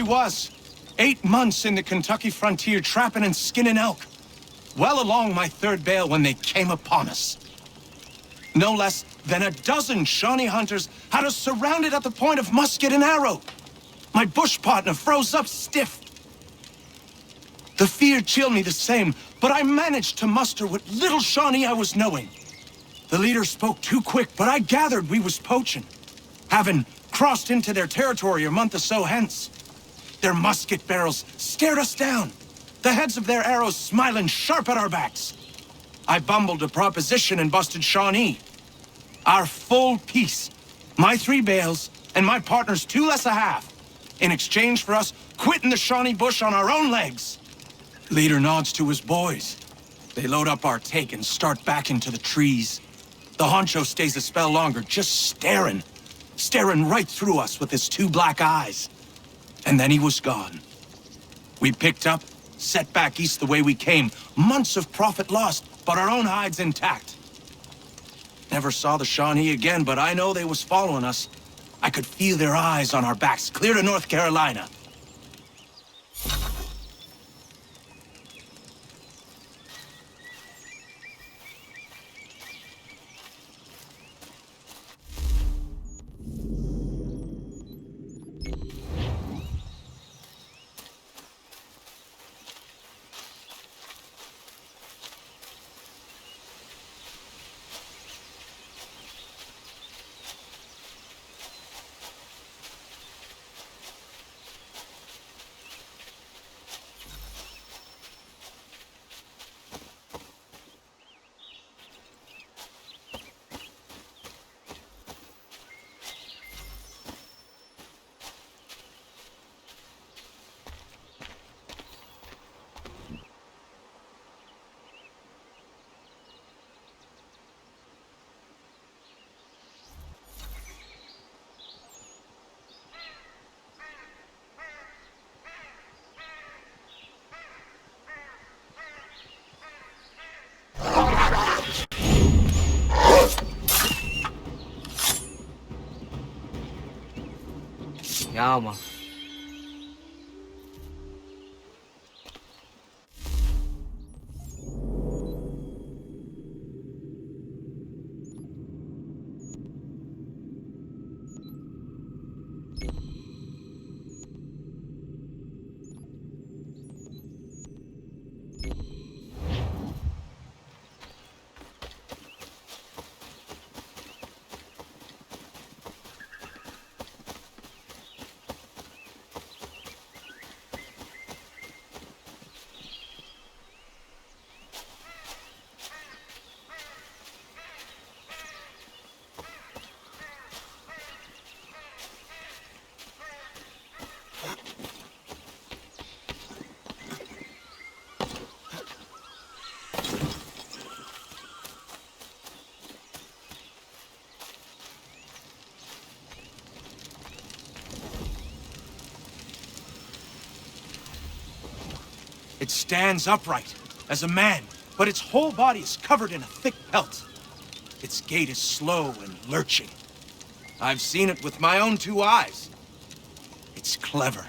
we was. 8 months in the Kentucky frontier trapping and skinning elk. Well along my 3rd bale when they came upon us. No less than a dozen Shawnee hunters had us surrounded at the point of musket and arrow. My bush partner froze up stiff. The fear chilled me the same, but I managed to muster what little Shawnee I was knowing. The leader spoke too quick, but I gathered we was poaching, having crossed into their territory a month or so hence. Their musket barrels stared us down, the heads of their arrows smiling sharp at our backs. I bumbled a proposition and busted Shawnee. Our full piece, my 3 bales, and my partner's 2 less a half, in exchange for us quitting the Shawnee bush on our own legs. Leader nods to his boys. They load up our take and start back into the trees. The honcho stays a spell longer, just staring right through us with his 2 black eyes. And then he was gone. We picked up, set back east the way we came. Months of profit lost, but our own hides intact. Never saw the Shawnee again, but I know they was following us. I could feel their eyes on our backs, clear to North Carolina. Ja, man. It stands upright, as a man, but its whole body is covered in a thick pelt. Its gait is slow and lurching. I've seen it with my own 2 eyes. It's clever.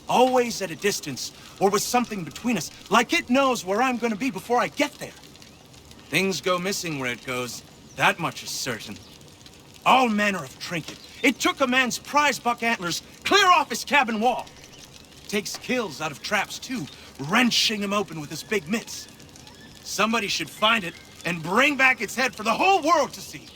Always at a distance, or with something between us, like it knows where I'm gonna be before I get there. Things go missing where it goes, that much is certain. All manner of trinket. It took a man's prize buck antlers clear off his cabin wall. Takes kills out of traps, too, wrenching him open with his big mitts. Somebody should find it and bring back its head for the whole world to see.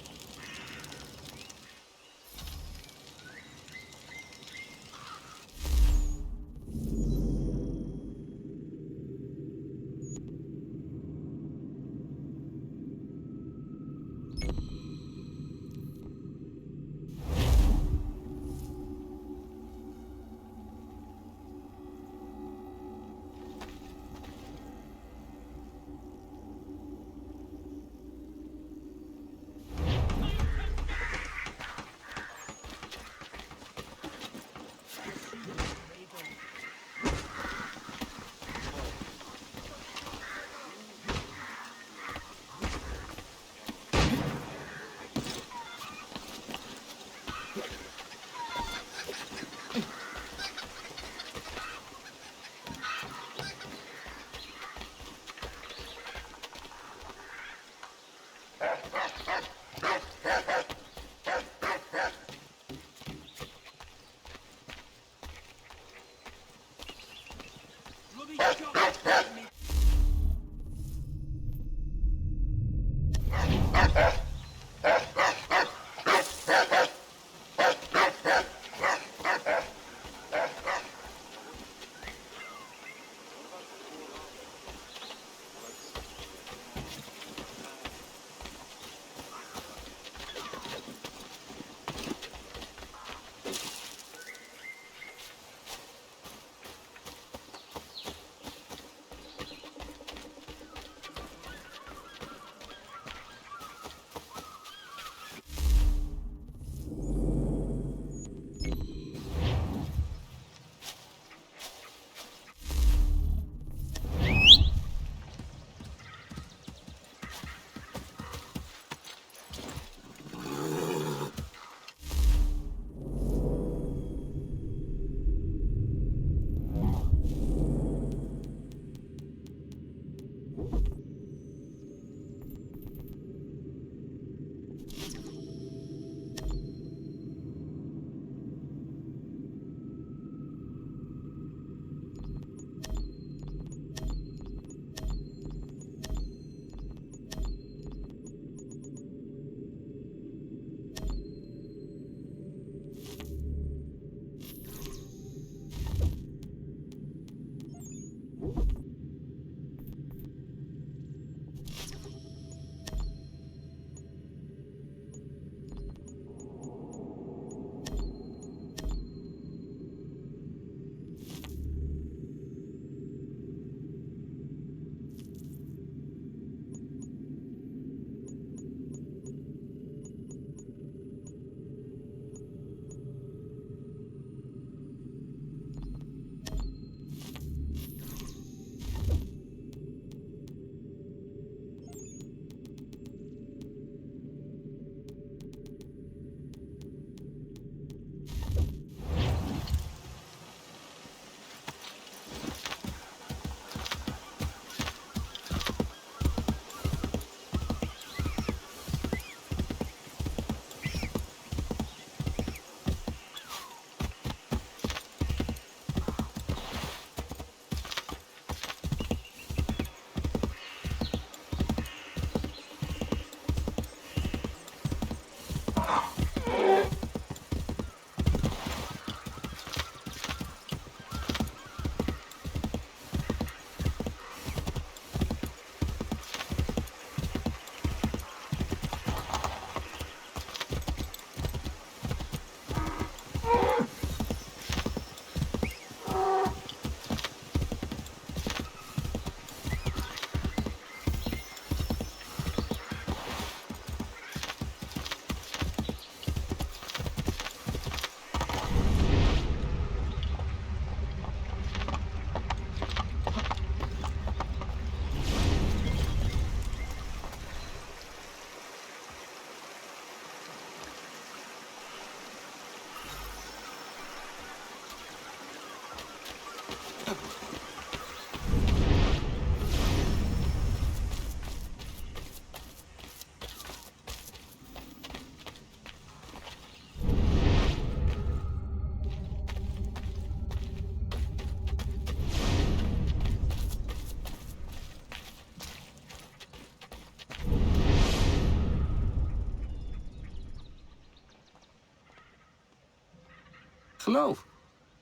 hello.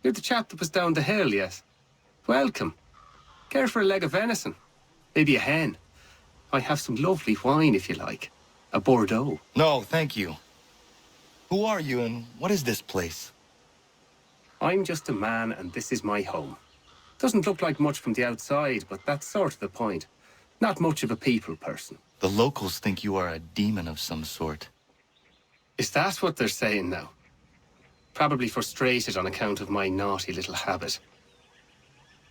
You're the chap that was down the hill, yes? Welcome. Care for a leg of venison? Maybe a hen? I have some lovely wine, if you like. A Bordeaux. No, thank you. Who are you and what is this place? I'm just a man and this is my home. Doesn't look like much from the outside, but that's sort of the point. Not much of a people person. The locals think you are a demon of some sort. Is that what they're saying now? Probably frustrated on account of my naughty little habit.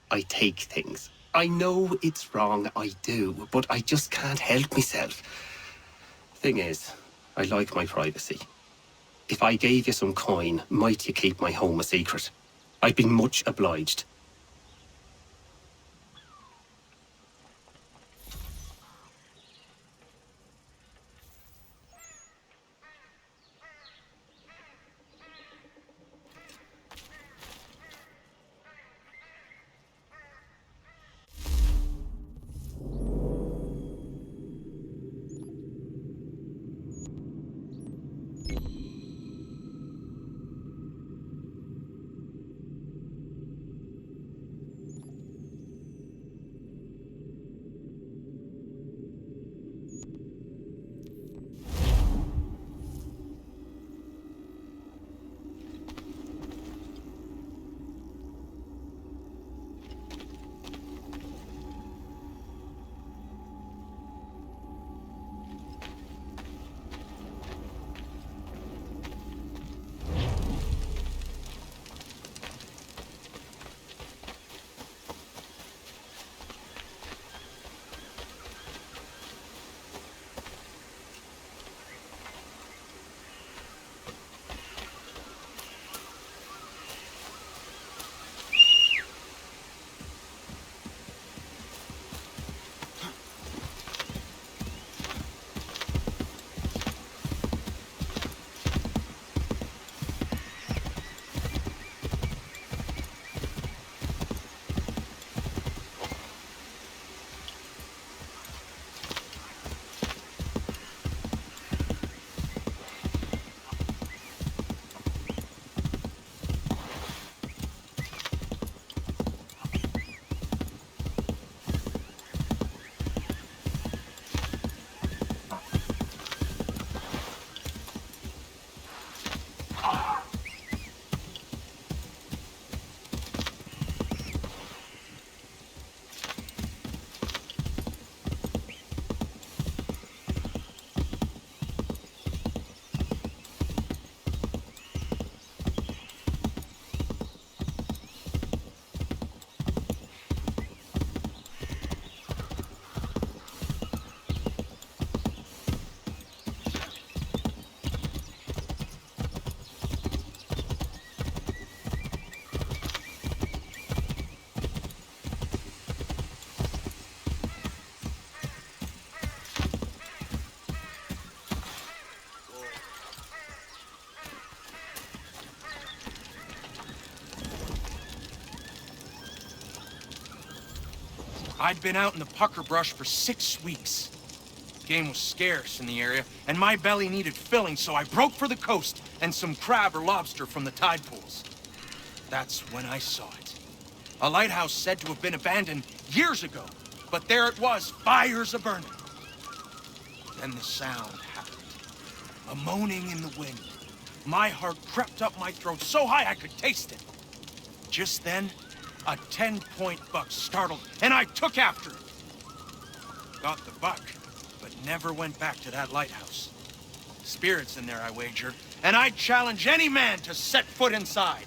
I take things. I know it's wrong, I do, but I just can't help myself. Thing is, I like my privacy. If I gave you some coin, might you keep my home a secret? I'd be much obliged. I'd been out in the pucker brush for 6 weeks. Game was scarce in the area, and my belly needed filling, so I broke for the coast and some crab or lobster from the tide pools. That's when I saw it. A lighthouse said to have been abandoned years ago, but there it was, fires a-burning. Then the sound happened. A moaning in the wind. My heart crept up my throat so high I could taste it. Just then, a 10-point buck startled, and I took after it. Got the buck, but never went back to that lighthouse. Spirits in there, I wager, and I'd challenge any man to set foot inside.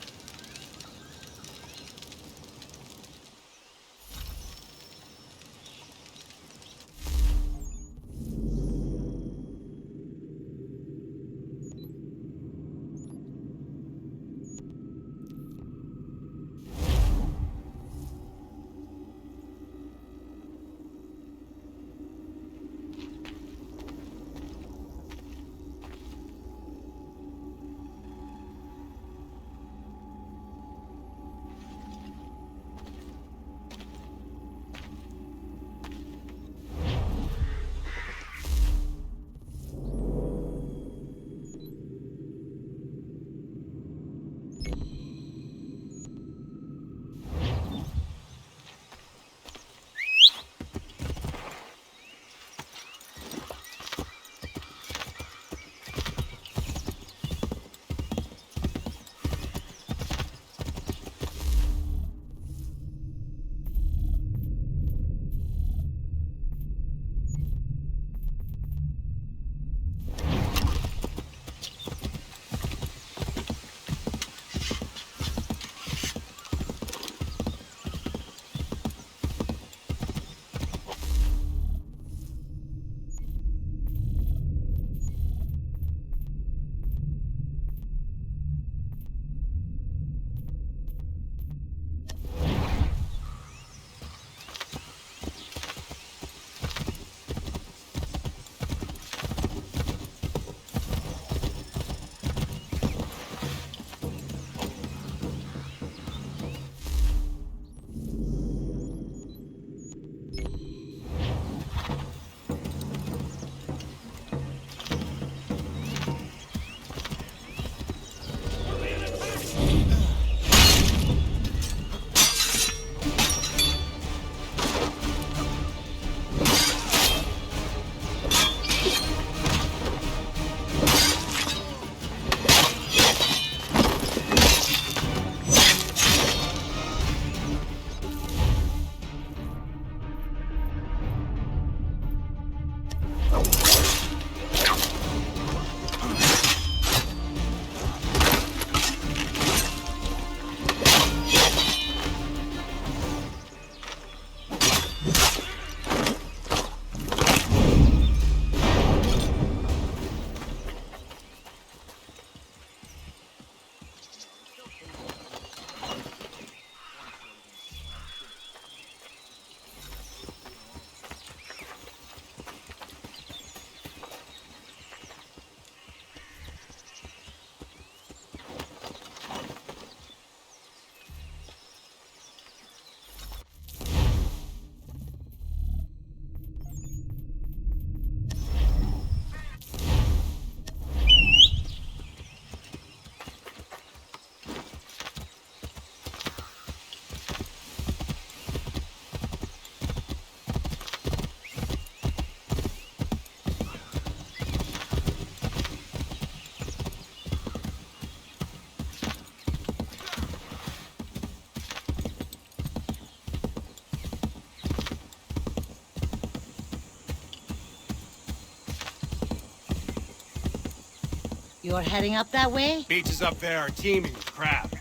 You're heading up that way? Beaches up there are teeming with crab.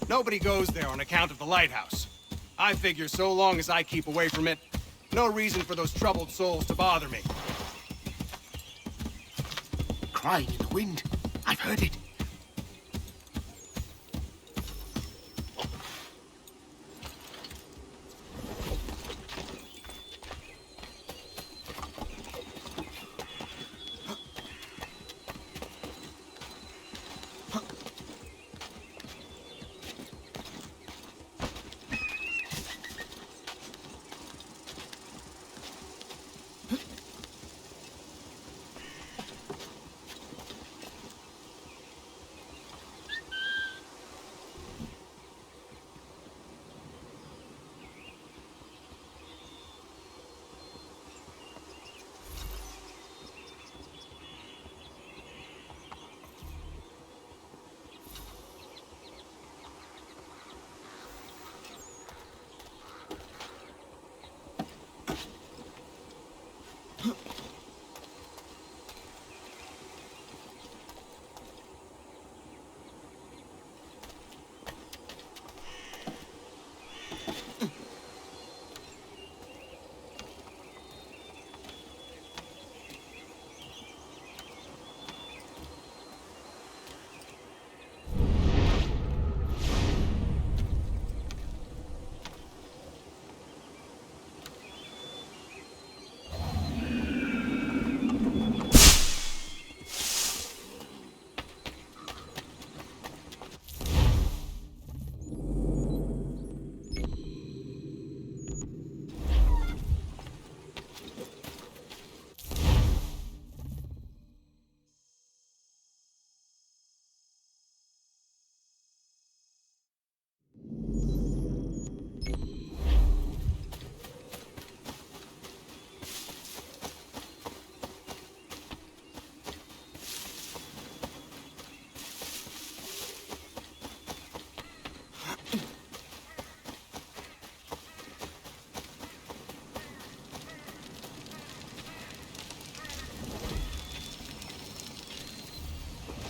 Nobody goes there on account of the lighthouse. I figure so long as I keep away from it, no reason for those troubled souls to bother me. Crying in the wind. I've heard it.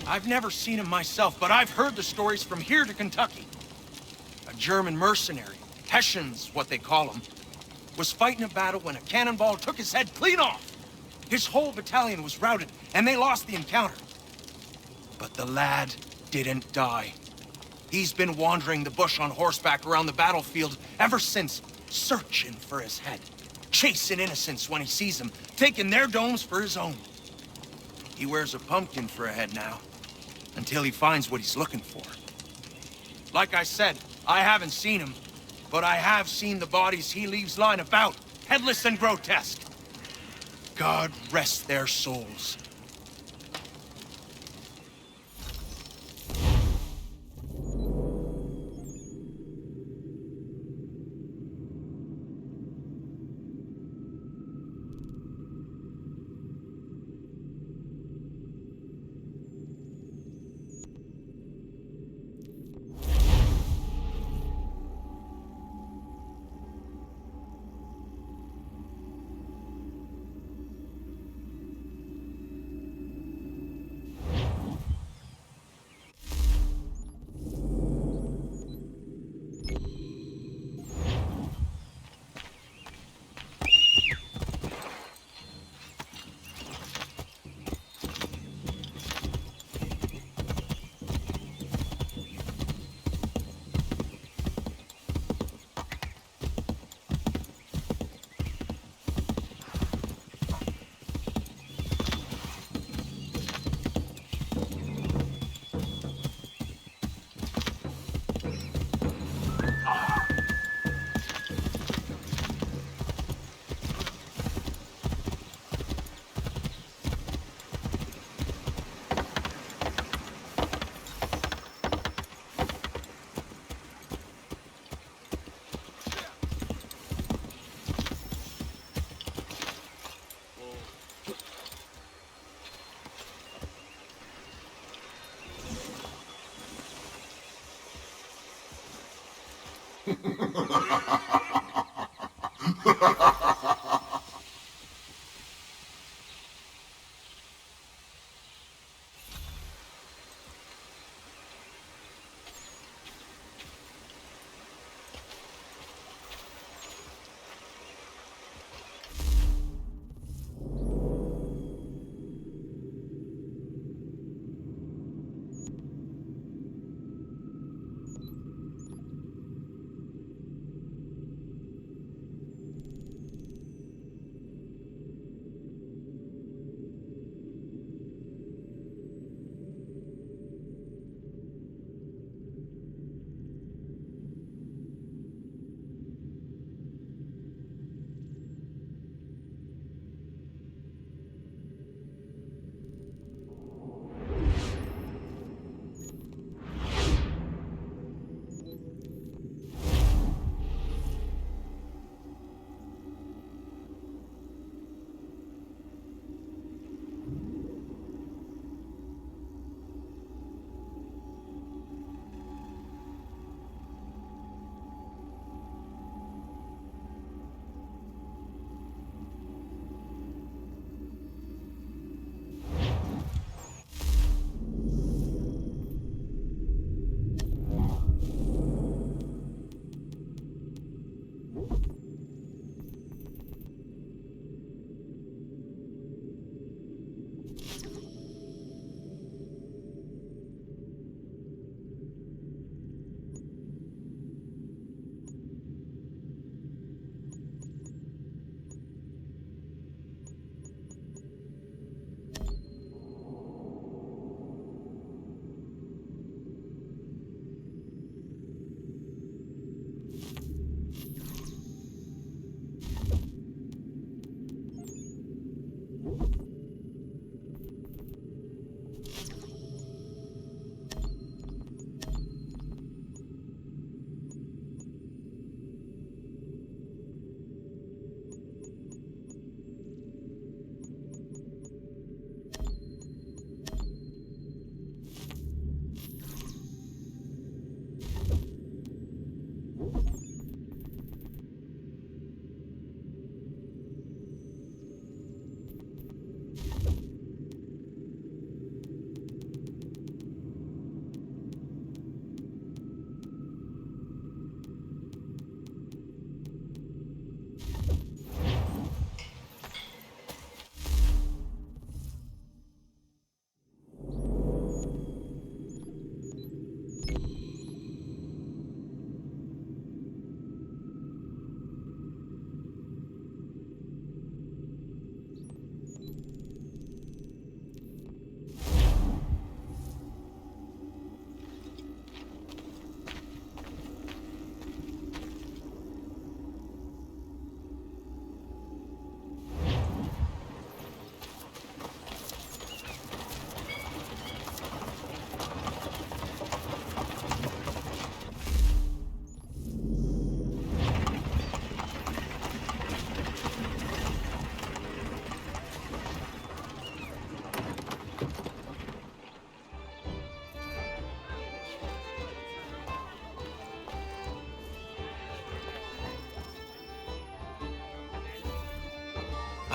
I've never seen him myself, but I've heard the stories from here to Kentucky. A German mercenary, Hessians, what they call them, was fighting a battle when a cannonball took his head clean off. His whole battalion was routed, and they lost the encounter. But the lad didn't die. He's been wandering the bush on horseback around the battlefield ever since, searching for his head, chasing innocents when he sees them, taking their domes for his own. He wears a pumpkin for a head now, until he finds what he's looking for. Like I said, I haven't seen him, but I have seen the bodies he leaves lying about, headless and grotesque. God rest their souls.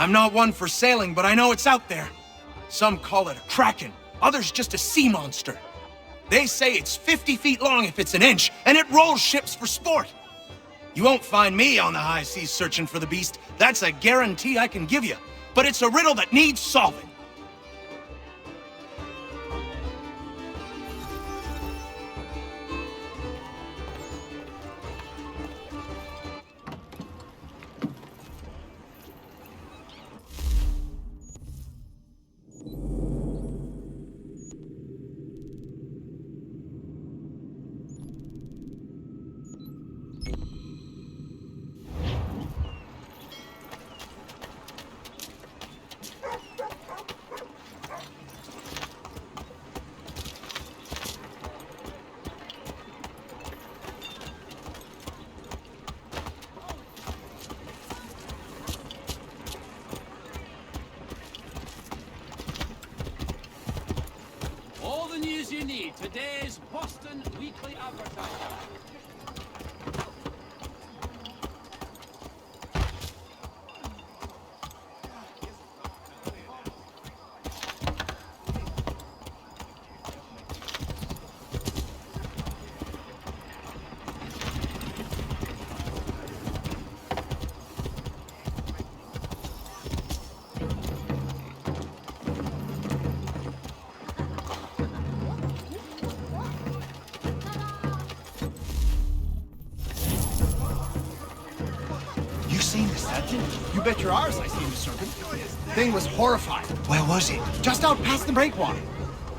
I'm not one for sailing, but I know it's out there. Some call it a kraken, others just a sea monster. They say it's 50 feet long if it's an inch, and it rolls ships for sport. You won't find me on the high seas searching for the beast. That's a guarantee I can give you. But it's a riddle that needs solving. All the news you need. Today's Boston Weekly Advertiser. Seen the serpent? You bet your arse I seen the serpent. Thing was horrifying. Where was it? Just out past the breakwater.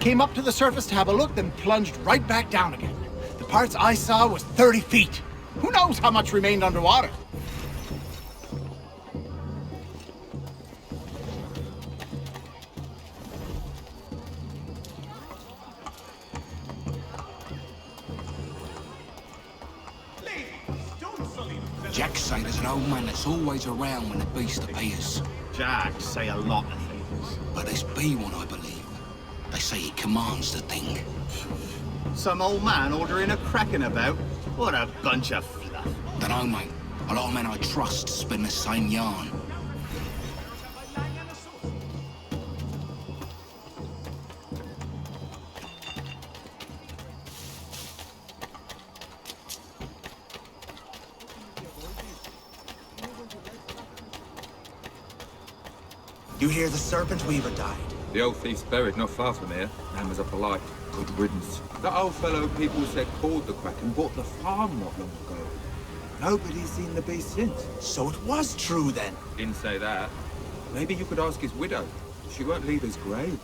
Came up to the surface to have a look, then plunged right back down again. The parts I saw was 30 feet. Who knows how much remained underwater? Jack say there's an old man that's always around when the beast appears. Jack say a lot of things. But there's be one, I believe. They say he commands the thing. Some old man ordering a kraken about? What a bunch of fluff. Dunno, mate. A lot of men I trust spin the same yarn. You hear the serpent weaver died? The old thief's buried not far from here. Man was up alive. Good riddance. That old fellow people said called the Kraken bought the farm not long ago. Nobody's seen the beast since. So it was true then. Didn't say that. Maybe you could ask his widow. She won't leave his grave.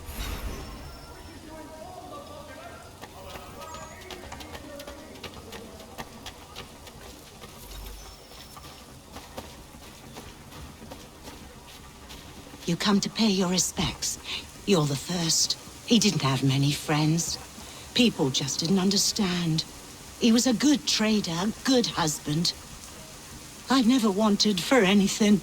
You come to pay your respects. You're the first. He didn't have many friends. People just didn't understand. He was a good trader, a good husband. I never wanted for anything.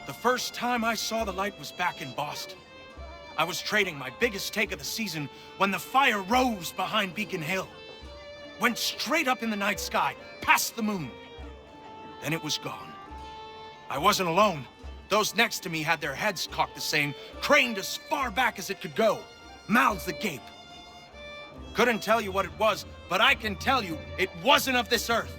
The first time I saw the light was back in Boston. I was trading my biggest take of the season when the fire rose behind Beacon Hill. Went straight up in the night sky, past the moon. Then it was gone. I wasn't alone. Those next to me had their heads cocked the same, craned as far back as it could go, mouths agape. Couldn't tell you what it was, but I can tell you it wasn't of this earth.